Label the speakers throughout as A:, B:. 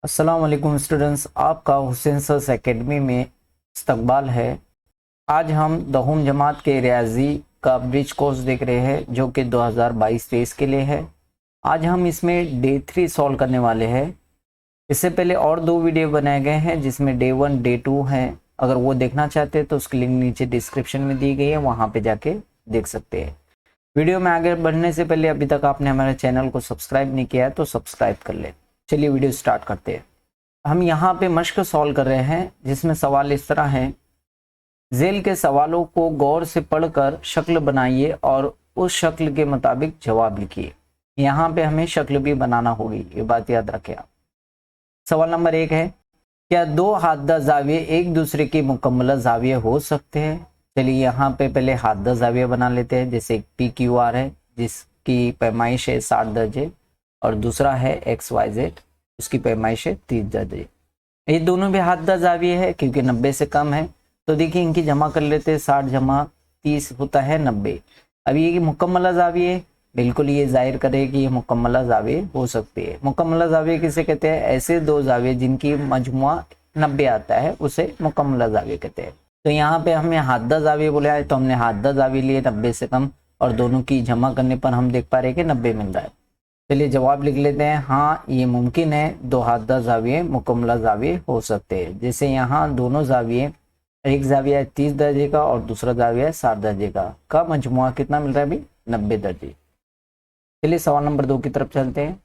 A: अस्सलाम वालेकुम स्टूडेंट्स, आपका हुसैन सर एकेडमी में इस्तकबाल है। आज हम दहम जमात के रियाजी का ब्रिज कोर्स देख रहे हैं जो कि 2022-23 के लिए है। आज हम इसमें डे 3 सॉल्व करने वाले हैं। इससे पहले और 2 वीडियो बनाए गए हैं जिसमें डे 1 डे 2 हैं। अगर वो देखना चाहते हैं तो उसकी लिंक नीचे डिस्क्रिप्शन में दी गई है, वहाँ पे जाके देख सकते हैं। वीडियो में आगे बढ़ने से पहले अभी तक आपने हमारे चैनल को सब्सक्राइब नहीं किया है तो सब्सक्राइब कर ले। चलिए वीडियो स्टार्ट करते हैं। हम यहाँ पे मश्क सॉल्व कर रहे हैं जिसमें सवाल इस तरह है। झेल के सवालों को गौर से पढ़कर शक्ल बनाइए और उस शक्ल के मुताबिक जवाब लिखिए। यहाँ पे हमें शक्ल भी बनाना होगी, ये बात याद रखें आप। सवाल नंबर 1 है, क्या दो हाददा जाविये एक दूसरे के मुकम्मल जाविये हो सकते हैं? चलिए यहाँ पे पहले हाददा जाविया बना लेते हैं। जैसे एक PQR है जिसकी पैमाइश है 60 दर्जे और दूसरा है XYZ, उसकी पैमाइश है 30 दर्जे। ये दोनों भी हाददा जाविये है क्योंकि 90 से कम है। तो देखिए इनकी जमा कर लेते हैं। 60 जमा 30 होता है 90। अब ये मुकम्मल जाविये, बिल्कुल ये जाहिर करे कि ये मुकम्मल जाविये हो सकती है। मुकम्मल जाविये किसे कहते हैं? ऐसे दो जाविये जिनकी मजमुआ 90 आता है उसे मुकम्मल जाविये कहते हैं। तो यहाँ पे हमें हाददा जाविये बोला है तो हमने हाददा जाविये लिए 90 से कम और दोनों की जमा करने पर हम देख पा रहे हैं कि 90 मिल रहा है। चलिए जवाब लिख लेते हैं। हाँ, ये मुमकिन है, दो हाददा जाविये मुकम्मल जाविये हो सकते हैं। जैसे यहाँ दोनों जाविये, एक जाविया है 30 दर्जे का और दूसरा जाविया है 60 दर्जे का मजमुआ कितना मिल रहा है अभी? 90 दर्जे। चलिए सवाल नंबर 2 की तरफ चलते हैं।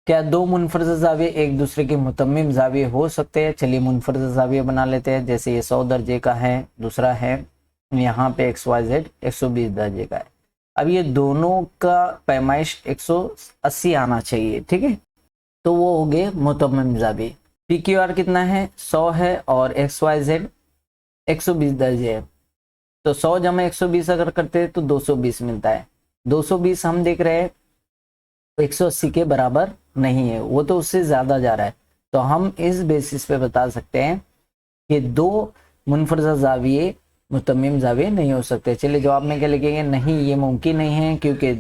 A: क्या दो मुनफरद जाविये एक दूसरे के मुतम्मिम जाविये हो सकते हैं? चलिए मुनफरद जाविये बना लेते हैं। जैसे ये 100 दर्जे का है, दूसरा है यहाँ पे XYZ 120 दर्जे का है। अब ये दोनों का पैमाइश 180 आना चाहिए, ठीक है, तो वो हो गए मुतम्मिम जाविये। PQR कितना है? 100 है और XYZ 120 दर्जे है। तो 100 जमा 120 अगर करते हैं तो 220 मिलता है। 220 हम देख रहे हैं 180 के बराबर नहीं है, वो तो उससे ज्यादा जा रहा है। तो हम इस बेसिस पे बता सकते हैं कि दो मुनफरदा जाविये मुतम्मिम जाविये नहीं हो सकते। चलिए जवाब में क्या लिखेंगे? नहीं, ये मुमकिन नहीं है क्योंकि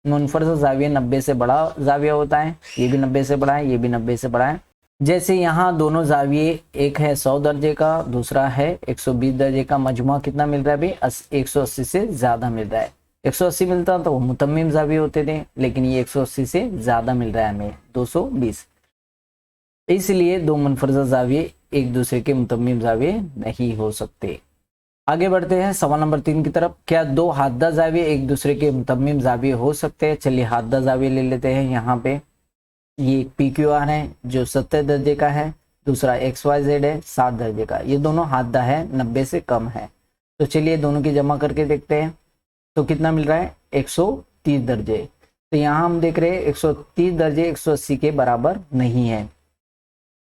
A: मुनफरदा जाविया 90 से बड़ा जाविया होता है। ये भी 90 से बड़ा है, ये भी 90 से बड़ा है। जैसे यहाँ दोनों जाविये, एक है 100 दर्जे का, दूसरा है 120 दर्जे का, मजमुआ कितना मिल रहा है भाई? 180 से ज्यादा मिल रहा है। 180 मिलता तो वो मुतम्मिम जाविये होते थे, लेकिन ये 180 से ज्यादा मिल रहा है हमें 220। इसलिए दो मुनफरदा जाविये एक दूसरे के मुतम्मिम जाविये नहीं हो सकते। आगे बढ़ते हैं सवाल नंबर 3 की तरफ। क्या दो हाददा जाविये एक दूसरे के मुतम्मिम जाविये हो सकते हैं? चलिए हाददा जाविये ले लेते हैं। यहाँ पे ये PQR है जो 70 दर्जे का है, दूसरा XYZ है 60 दर्जे का। ये दोनों हाददा है, 90 से कम है। तो चलिए दोनों की जमा करके देखते हैं तो कितना मिल रहा है? 130 दर्जे। तो यहाँ हम देख रहे हैं 130 दर्जे 180 के बराबर नहीं है।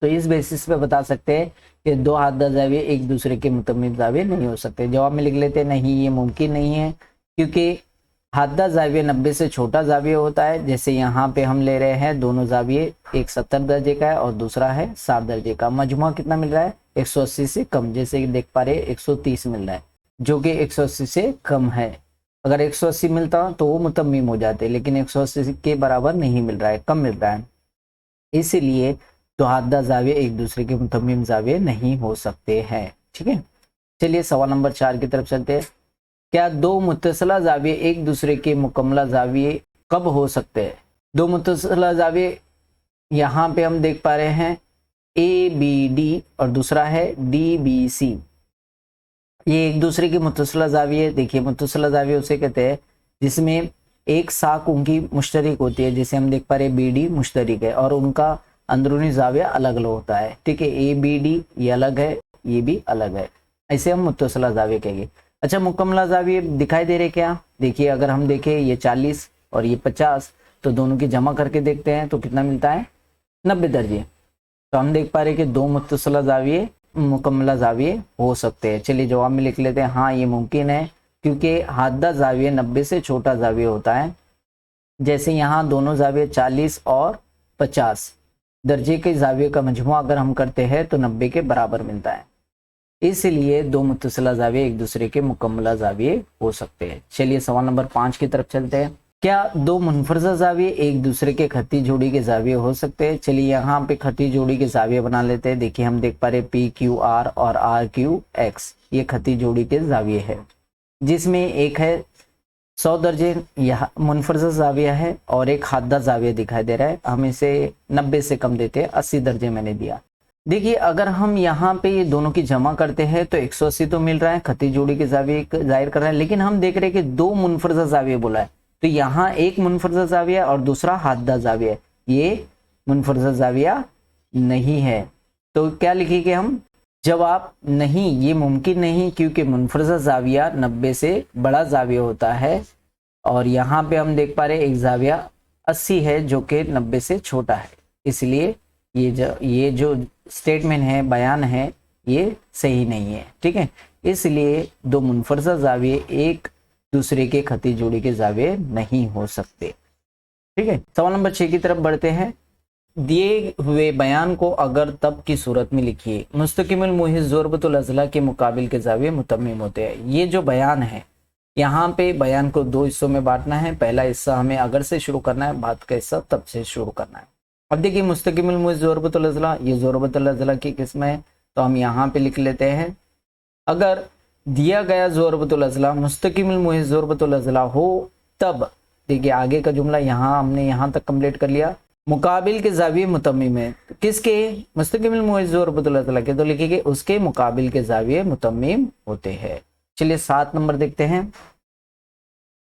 A: तो इस बेसिस पे बता सकते हैं कि दो हाददा जाविये एक दूसरे के मुतम्मिम जाविये नहीं हो सकते। जवाब में लिख लेते हैं नहीं, ये मुमकिन नहीं है क्योंकि हाददा जाविया 90 से छोटा जाविया होता है। जैसे यहाँ पे हम ले रहे हैं दोनों जाविये, एक 70 दर्जे का है और दूसरा है 60 दर्जे का। मजमुआ कितना मिल रहा है? 180 से कम। जैसे कि देख पा रहे हैं 130 मिल रहा है जो कि 180 से कम है। अगर 180 मिलता तो वो मुतम्मिम हो जाते, लेकिन 180 के बराबर नहीं मिल रहा है, कम मिल रहा है। इसीलिए दो हाददा जाविये एक दूसरे के मुतम्मिम जाविये नहीं हो सकते हैं, ठीक है। चलिए सवाल नंबर 4 की तरफ चलते हैं। क्या दो मुत्तसिला जाविये एक दूसरे के मुकम्मल जाविये कब हो सकते हैं? दो मुत्तसिला जाविये यहाँ पे हम देख पा रहे हैं ABD और दूसरा है DBC। ये एक दूसरे के मुत्तसिला जाविये, देखिए मुत्तसिला जाविये उसे कहते हैं जिसमें एक साख उनकी मुश्तरिक होती है। जैसे हम देख पा रहे हैं BD मुश्तरिक है और उनका अंदरूनी जाविया अलग अलग होता है, ठीक है। ABD ये अलग है, ये भी अलग है, ऐसे हम मुत्तसिला जाविये कहेंगे। अच्छा, मुकम्मल जाविये दिखाई दे रहे क्या? देखिए अगर हम देखें ये 40 और ये 50, तो दोनों की जमा करके देखते हैं तो कितना मिलता है? 90 दर्जे। तो हम देख पा रहे हैं कि दो मुत्तसिला जाविये मुकम्मल जाविये हो सकते हैं। चलिए जवाब में लिख लेते हैं हाँ, ये मुमकिन है क्योंकि हाददा जाविया 90 से छोटा जाविया होता है। जैसे यहाँ दोनों जाविये 40 और 50 दर्जे के जाविये का मजमुआ अगर हम करते हैं तो 90 के बराबर मिलता है। इसलिए दो मुत्तसिला जाविये एक दूसरे के मुकम्मल जाविये हो सकते हैं। चलिए सवाल नंबर 5 की तरफ चलते हैं। क्या दो मुनफरजा जाविये एक दूसरे के खती जोड़ी के जाविये हो सकते हैं? चलिए यहाँ पे खती जोड़ी के जाविये बना लेते हैं। देखिए हम देख पा रहे पी क्यू आर और आर क्यू एक्स, ये खती जोड़ी के जाविये है, जिसमें एक है 100 दर्जे यह मुनफरजा जाविया है और एक हादा जाविया दिखाई दे रहा है। हम इसे 90 से कम देते हैं, 80 दर्जे मैंने दिया। देखिए अगर हम यहाँ पे ये दोनों की जमा करते हैं तो 180 तो मिल रहा है, खती जोड़ी के जाविये जाहिर कर रहा है, लेकिन हम देख रहे हैं कि दो मुनफरजा जाविया बोला है, तो यहाँ एक मुनफरजा जाविया और दूसरा हादा जाविया, ये मुनफरजा जाविया नहीं है। तो क्या लिखेंगे हम? जवाब नहीं, ये मुमकिन नहीं, क्योंकि मुनफरजा जाविया 90 से बड़ा जाविया होता है और यहाँ पे हम देख पा रहे एक जाविया 80 है जो कि 90 से छोटा है, इसलिए ये जो स्टेटमेंट है, बयान है, ये सही नहीं है। ठीक है, इसलिए दो मुनफरजा जाविये एक दूसरे के खती जोड़ी के जाविये नहीं हो सकते। ठीक है, सवाल नंबर 6 की तरफ बढ़ते हैं। दिए हुए बयान को अगर तब की सूरत में लिखिए। मुस्तकिमुल मुहित ज़ुरबतुल अज़ला के मुकाबिल के जाविये मुतम्मिम होते हैं। ये जो बयान है, यहाँ पे बयान को दो हिस्सों में बांटना है। पहला हिस्सा हमें अगर से शुरू करना है, बाद का हिस्सा तब से शुरू करना है। अब देखिए मुस्तकिमुल मुहित ज़ुरबतुल अज़ला, ये ज़ुरबतुल अज़ला की किस्म है, तो हम यहाँ पे लिख लेते हैं अगर दिया गया ज़ुरबतुल अज़ला मुस्तकिमुल मुहित ज़ुरबतुल अज़ला हो तब, देखिए आगे का जुमला यहाँ हमने यहाँ तक कंप्लीट कर लिया, मुकाबिल के जाविये मुतम्मिम है। किसके? मुस्तकिमुल मुहित ज़ुरबतुल अज़ला के, तो लिखेंगे उसके मुकाबिल के जाविये मुतम्मिम होते हैं। चलिए 7 नंबर देखते हैं।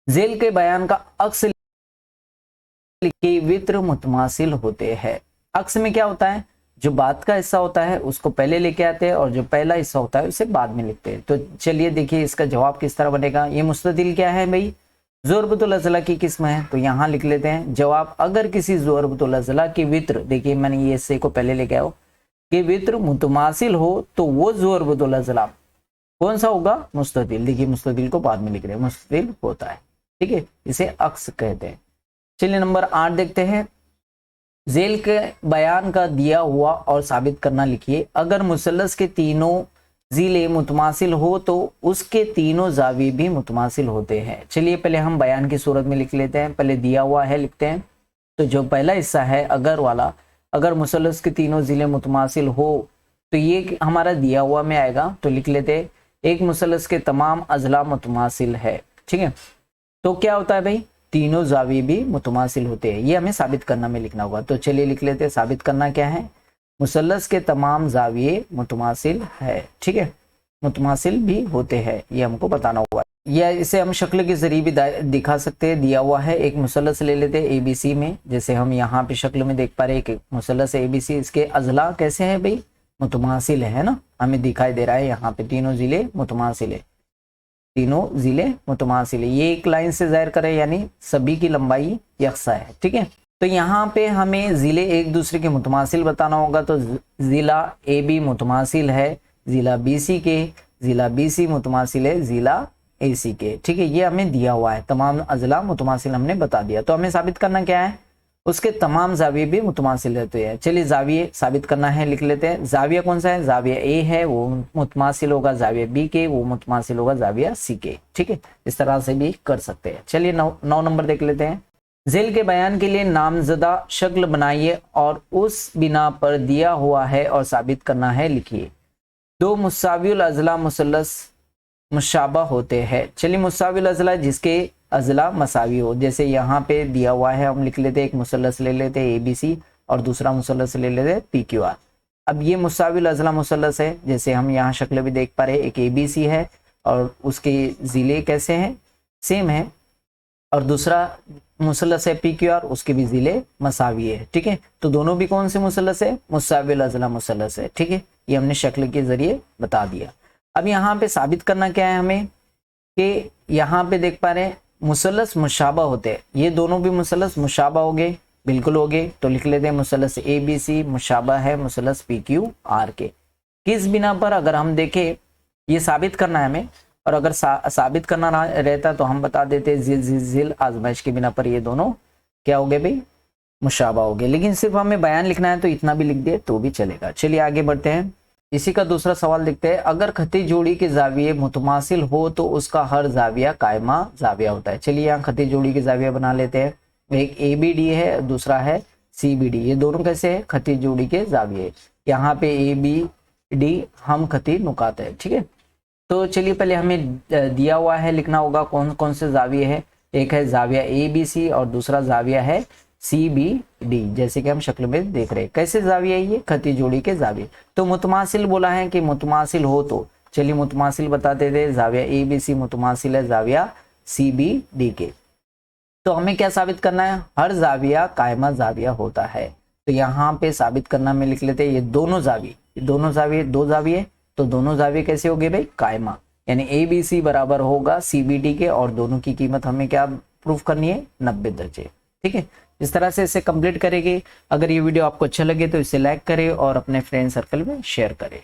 A: जेल के बयान का अक्स के वित्र मुतमासिल होते हैं। अक्स में क्या होता है? जो बात का हिस्सा होता है उसको पहले लेके आते हैं और जो पहला हिस्सा होता है उसे बाद में लिखते हैं। तो चलिए देखिए इसका जवाब किस तरह बनेगा। ये मुस्ततिल क्या है भाई? ज़ुरबतुल अज़ला की किस्म है, तो यहाँ लिख लेते हैं जवाब अगर किसी ज़ुरबतुल अज़ला की वित्र, देखिए मैंने ये से को पहले लेके आओ, कि वित्र मुतमासिल हो तो वो ज़ुरबतुल अज़ला कौन सा होगा? मुस्ततिल। देखिए मुस्ततिल को बाद में लिख रहे हैं, मुस्ततिल होता है। ठीक है, इसे अक्स कहते हैं। चलिए नंबर 8 देखते हैं। जेल के बयान का दिया हुआ और साबित करना लिखिए। अगर मुसल्लस के तीनों जिले मुतमासिल हो तो उसके तीनों जावी भी मुतमासिल होते हैं। चलिए पहले हम बयान की सूरत में लिख लेते हैं। पहले दिया हुआ है लिखते हैं, तो जो पहला हिस्सा है अगर वाला, अगर मुसल्लस के तीनों जिले मुतमासिल हो तो ये हमारा दिया हुआ में आएगा, तो लिख लेते हैं एक मुसल्लस के तमाम अजला मुतमासिल है। ठीक है, तो क्या होता है भाई? तीनों जावी भी मुतमासिल होते हैं, ये हमें साबित करना में लिखना होगा। तो चलिए लिख लेते हैं साबित करना क्या है? मुसल्लस के तमाम जाविये मुतमासिल है। ठीक है, मुतमासिल भी होते हैं, ये हमको बताना होगा। या इसे हम शक्ल के जरिए भी दिखा सकते हैं। दिया हुआ है एक मुसल्लस ले लेते हैं एबीसी में, जैसे हम यहाँ पे शक्ल में देख पा रहे हैं एक मुसल्लस एबीसी, इसके अजला कैसे है भाई? मुतमासिल है ना, हमें दिखाई दे रहा है यहाँ पे तीनों जिले मुतमासिल है, तीनों जिले मुतमासिल है। ये एक लाइन से जाहिर करें, यानी सभी की लंबाई यकसा है। ठीक है, तो यहाँ पे हमें जिले एक दूसरे के मुतमासिल बताना होगा, तो जिला ए बी मुतमासिल है जिला बीसी के, जिला बीसी मुतमासिल है जिला एसी के। ठीक है, ये हमें दिया हुआ है, तमाम अजला मुतमासिल हमने बता दिया। तो हमें साबित करना क्या है? उसके तमाम जाविये भी मुतमासिल रहते हैं। चलिए जाविये साबित करना है, लिख लेते हैं। जाविया कौन सा है? जाविया ए है, वो मुतमासिल होगा जाविया बी के, वो मुतमासिल होगा जाविया सी के। ठीक है, इस तरह से भी कर सकते हैं। चलिए 9 नंबर देख लेते हैं। जेल के बयान के लिए नामजदा शक्ल बनाइए और उस बिना पर दिया हुआ है और साबित करना है लिखिए। दो मुसाविल अजला मुसल्लस मुशाबा होते हैं। चलिए मुसाविल अजला जिसके अजला मसावी हो, जैसे यहाँ पे दिया हुआ है, हम लिख लेते हैं एक मुसल्लस ले लेते हैं एबीसी और दूसरा मुसल्लस ले लेते हैं पीक्यूआर। अब ये मुसाविल अजला मुसल्लस है, जैसे हम यहाँ शक्ल भी देख पा रहे हैं, एक एबीसी है और उसके जिले कैसे हैं? सेम है, और दूसरा मुसल्लस है पीक्यूआर, उसके भी जिले मसावी है। ठीक है, तो दोनों भी कौन से मुसल्लस है? मुसाविल अजला मुसल्लस है। ठीक है, ये हमने शक्ल के जरिए बता दिया। अब यहाँ पे साबित करना क्या है हमें, कि यहाँ पे देख पा रहे हैं मुसल्लस मुशाबा होते हैं, ये दोनों भी मुसल्लस मुशाबा हो गए, बिल्कुल हो गए। तो लिख लेते हैं मुसल्लस ए बी सी मुशाबा है मुसल्लस पी क्यू आर के। किस बिना पर? अगर हम देखें ये साबित करना है हमें, और अगर साबित करना रहता तो हम बता देते जिल आजमाइश के बिना पर ये दोनों क्या हो गए भाई? मुशाबा हो गए। लेकिन सिर्फ हमें बयान लिखना है तो इतना भी लिख दे तो भी चलेगा। चलिए आगे बढ़ते हैं। इसी का दूसरा सवाल देखते हैं, अगर खती जोड़ी के जाविये मुतमासिल हो तो उसका हर जाविया कायमा जाविया होता है। चलिए यहाँ खती जोड़ी के जाविया बना लेते हैं। एक ए बी डी है, दूसरा है सी बी डी। ये दोनों कैसे है? खती जोड़ी के जाविये। यहाँ पे ए बी डी हम खती नुकात है, ठीक है। तो चलिए पहले हमें दिया हुआ है, लिखना होगा कौन कौन से जाविये है। एक है जाविया ए बी सी और दूसरा जाविया है सी बी डी, जैसे कि हम शक्ल में देख रहे हैं। कैसे जाविया है ये? खती जोड़ी के जाविये। तो मुतमासिल बोला है कि मुतमासिल हो तो चलिए मुतमासिल बताते थे। जाविया ए बी सी मुतमासिल है जाविया सी बी डी के। तो हमें क्या साबित करना है? हर जाविया कायमा जाविया होता है। तो यहाँ पे साबित करना में लिख लेते हैं ये दोनों जाविये, दोनों जाविये दो जाविये, तो दोनों जाविये कैसे हो गए भाई? कायमा। यानी ए बी सी बराबर होगा सी बी डी के, और दोनों की कीमत हमें क्या प्रूफ करनी है? 90 दर्जे। ठीक है, इस तरह से इसे कंप्लीट करेंगे। अगर ये वीडियो आपको अच्छा लगे तो इसे लाइक करें और अपने फ्रेंड सर्कल में शेयर करें।